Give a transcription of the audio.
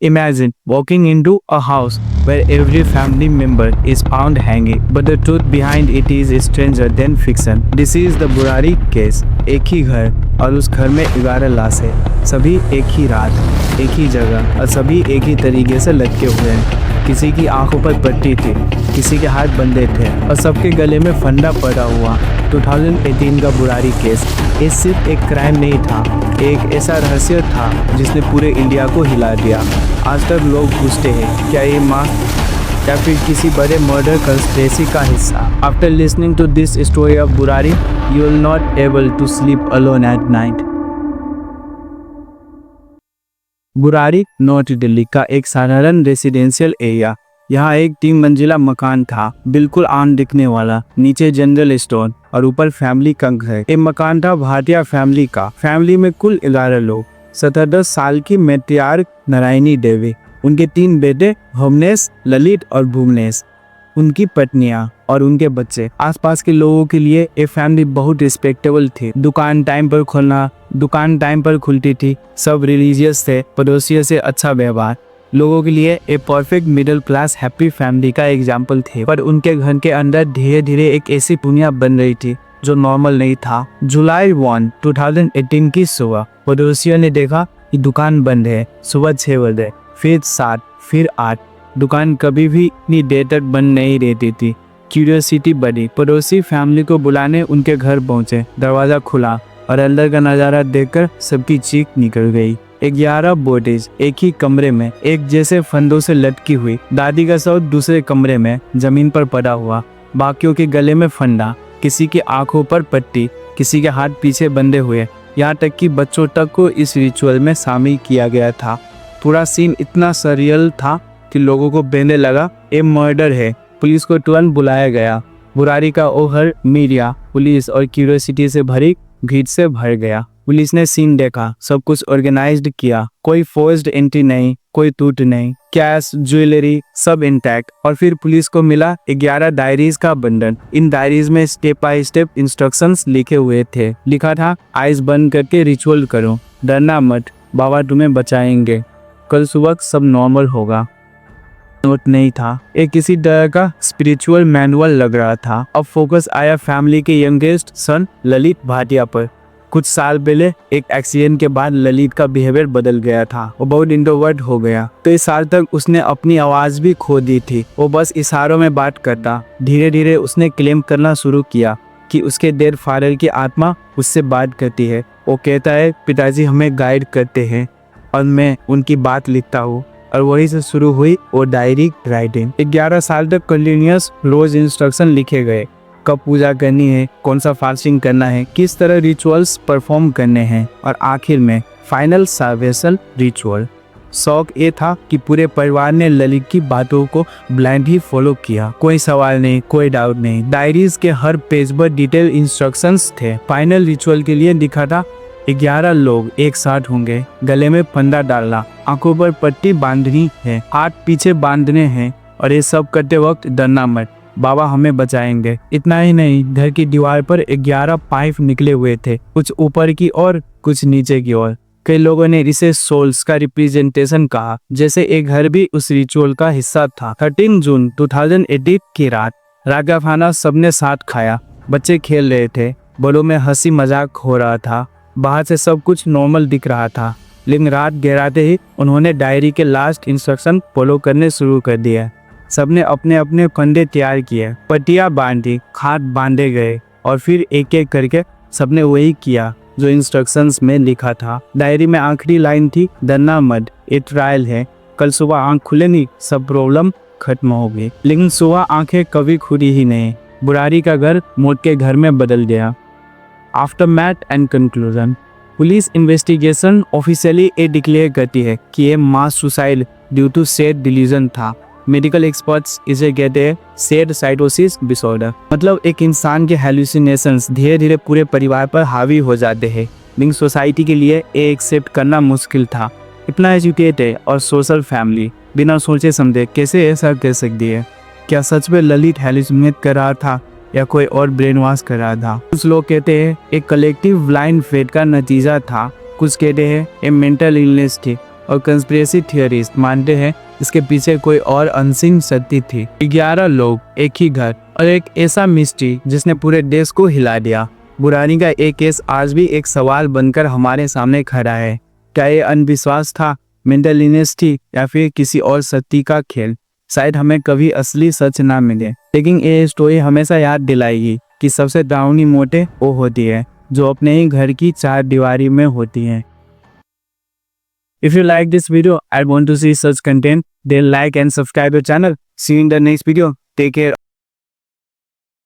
Imagine walking into a house where every family member is found hanging, but the truth behind it is stranger than fiction. This is the Burari case. एक ही घर और उस घर में 11 लाशें, सभी एक ही रात, एक ही जगह और सभी एक ही तरीके से लटके हुए हैं। किसी की आंखों पर पट्टी थी, किसी के हाथ बंधे थे और सबके गले में फंदा पड़ा हुआ। 2018 का बुरारी केस ये सिर्फ एक क्राइम नहीं था, एक ऐसा रहस्य था जिसने पूरे इंडिया को हिला दिया। आज तक लोग पूछते हैं क्या ये मास्क या फिर किसी बड़े मर्डर कंस्पिरेसी का हिस्सा। After listening to this story of Burari you will not able to sleep alone at night. Burari north Delhi का एक साधारण रेसिडेंशियल एरिया। यहाँ एक 3 मंजिला मकान था, बिल्कुल आम दिखने वाला। नीचे जनरल स्टोर और ऊपर फैमिली का घर। एक मकान था भाटिया फैमिली का। फैमिली में कुल 11 लोग। 17 साल की मैट्रियार्क नारायणी देवी, उनके 3 बेटे भुवनेश, ललित और भुवनेश, उनकी पत्नियां और उनके बच्चे। आसपास के लोगों के लिए ये फैमिली बहुत रिस्पेक्टेबल थी। दुकान टाइम पर खुलती थी। सब रिलीजियस थे। पड़ोसियों से अच्छा व्यवहार। लोगों के लिए एक perfect middle class happy family का एग्जाम्पल थे। पर उनके घर के अंदर धीरे धीरे एक ऐसी दुनिया बन रही थी जो नॉर्मल नहीं था। जुलाई 1, 2018 की सुबह पड़ोसियों ने देखा कि दुकान बंद है। सुबह 6 बजे, फिर 7, फिर 8। दुकान कभी भी इतनी देर तक बंद नहीं रहती थी। क्यूरियोसिटी बढ़ी। पड़ोसी फैमिली को बुलाने उनके घर पहुंचे। दरवाजा खुला और अंदर का नज़ारा देखकर सबकी चीख निकल गई। 11 बॉडीज एक ही कमरे में एक जैसे फंदों से लटकी हुई। दादी का शव दूसरे कमरे में जमीन पर पड़ा हुआ, बाकियों के गले में फंदा, किसी की आंखों पर पट्टी, किसी के हाथ पीछे बंधे हुए। यहाँ तक कि बच्चों तक को इस रिचुअल में शामिल किया गया था। पूरा सीन इतना सरियल था कि लोगों को बेंधे लगा ये मर्डर है। पुलिस को तुरंत बुलाया गया। बुरारी का ओहर मीडिया, पुलिस और क्यूरियोसिटी से भरी भीड़ से भर गया। पुलिस ने सीन देखा, सब कुछ ऑर्गेनाइज्ड किया। कोई फोर्स्ड एंट्री नहीं, कोई टूट नहीं, कैश, ज्वेलरी सब इंटैक्ट। और फिर पुलिस को मिला 11 डायरीज का बंडल। इन डायरीज में स्टेप बाय स्टेप इंस्ट्रक्शंस लिखे हुए थे। लिखा था आइज बंद करके रिचुअल करो, डरना मत, बाबा तुम्हें बचाएंगे, कल सुबह सब नॉर्मल होगा। नोट नहीं था, एक किसी तरह का स्पिरिचुअल मैनुअल लग रहा था। अब फोकस आया फैमिली के यंगेस्ट सन ललित भाटिया पर। कुछ साल पहले एक एक्सीडेंट के बाद ललित का बिहेवियर बदल गया था। वो बहुत इंट्रोवर्ट हो गया। कई साल तक उसने अपनी आवाज भी खो दी थी। वो बस इशारों में बात करता। धीरे धीरे उसने क्लेम करना शुरू किया कि उसके डेड फादर की आत्मा उससे बात करती है। वो कहता है पिताजी हमें गाइड करते हैं और मैं उनकी बात लिखता हूँ। और वही से शुरू हुई वो डायरी राइटिंग। 11 साल तक कंटिन्यूअस रोज इंस्ट्रक्शन लिखे गए। कब पूजा करनी है, कौन सा फास्टिंग करना है, किस तरह रिचुअल्स परफॉर्म करने हैं और आखिर में फाइनल साल्वेशन रिचुअल। शौक ये था कि पूरे परिवार ने ललित की बातों को ब्लाइंड ही फॉलो किया। कोई सवाल नहीं, कोई डाउट नहीं। डायरीज के हर पेज पर डिटेल इंस्ट्रक्शंस थे। फाइनल रिचुअल के लिए लिखा था 11 लोग एक साथ होंगे, गले में फंदा डालना, आंखों पर पट्टी बांधनी है, हाथ पीछे बांधने हैं और ये सब करते वक्त डरना मत, बाबा हमें बचाएंगे। इतना ही नहीं, घर की दीवार पर 11 पाइप निकले हुए थे, कुछ ऊपर की ओर, कुछ नीचे की ओर। कई लोगों ने इसे सोल्स का रिप्रेजेंटेशन कहा, जैसे एक घर भी उस रिचुअल का हिस्सा था। 13 जून 2018 की रात खाना सबने साथ खाया। बच्चे खेल रहे थे, बड़ों में हंसी मजाक हो रहा था। बाहर से सब कुछ नॉर्मल दिख रहा था, लेकिन रात गहराते ही उन्होंने डायरी के लास्ट इंस्ट्रक्शन फॉलो करने शुरू कर दिया। सबने अपने अपने कंधे तैयार किए, पट्टियां बांधी, हाथ बांधे गए और फिर एक एक करके सबने वही किया जो इंस्ट्रक्शंस में लिखा था। डायरी में आखिरी लाइन थी डरना मत, ये ट्रायल है, कल सुबह आंख खुलेगी सब प्रॉब्लम खत्म होगी। लेकिन सुबह आंखें कभी खुली ही नहीं। बुरारी का घर मौत के घर में बदल गया। Aftermath and conclusion. Police investigation officially ये डिक्लेयर करती है कि ये mass suicide due to sad delusion था। मेडिकल एक्सपर्ट्स इसे कहते हैं सैड साइकोसिस डिसऑर्डर। मतलब एक इंसान के हेलुसिनेशंस धीरे धीरे पूरे परिवार पर हावी हो जाते हैं। लेकिन सोसाइटी के लिए ये एक्सेप्ट करना मुश्किल था। इतना एजुकेटेड और सोशल फैमिली बिना सोचे समझे कैसे ऐसा कर सकती है? क्या सच में ललित हेलुसिनेट कर रहा था या कोई और ब्रेन वॉश कर रहा था? कुछ लोग कहते हैं एक कलेक्टिव ब्लाइंड फेट का नतीजा था, कुछ कहते हैं ये मेंटल इलनेस थी, और कंस्पिरेसी थियरिस्ट मानते हैं इसके पीछे कोई और अनसीन शक्ति थी। 11 लोग, एक ही घर और एक ऐसा मिस्ट्री जिसने पूरे देश को हिला दिया। बुरानी का एक केस आज भी एक सवाल बनकर हमारे सामने खड़ा है। क्या ये अंधविश्वास था, मेंटल इलनेस थी, या फिर किसी और शक्ति का खेल? शायद हमें कभी असली सच ना मिले, लेकिन ये स्टोरी हमेशा याद दिलाएगी कि सबसे डरावनी मौतें वो होती है जो अपने ही घर की चार दीवारी में होती हैं। If you like this video and want to see such content, then like and subscribe the channel. See you in the next video. Take care.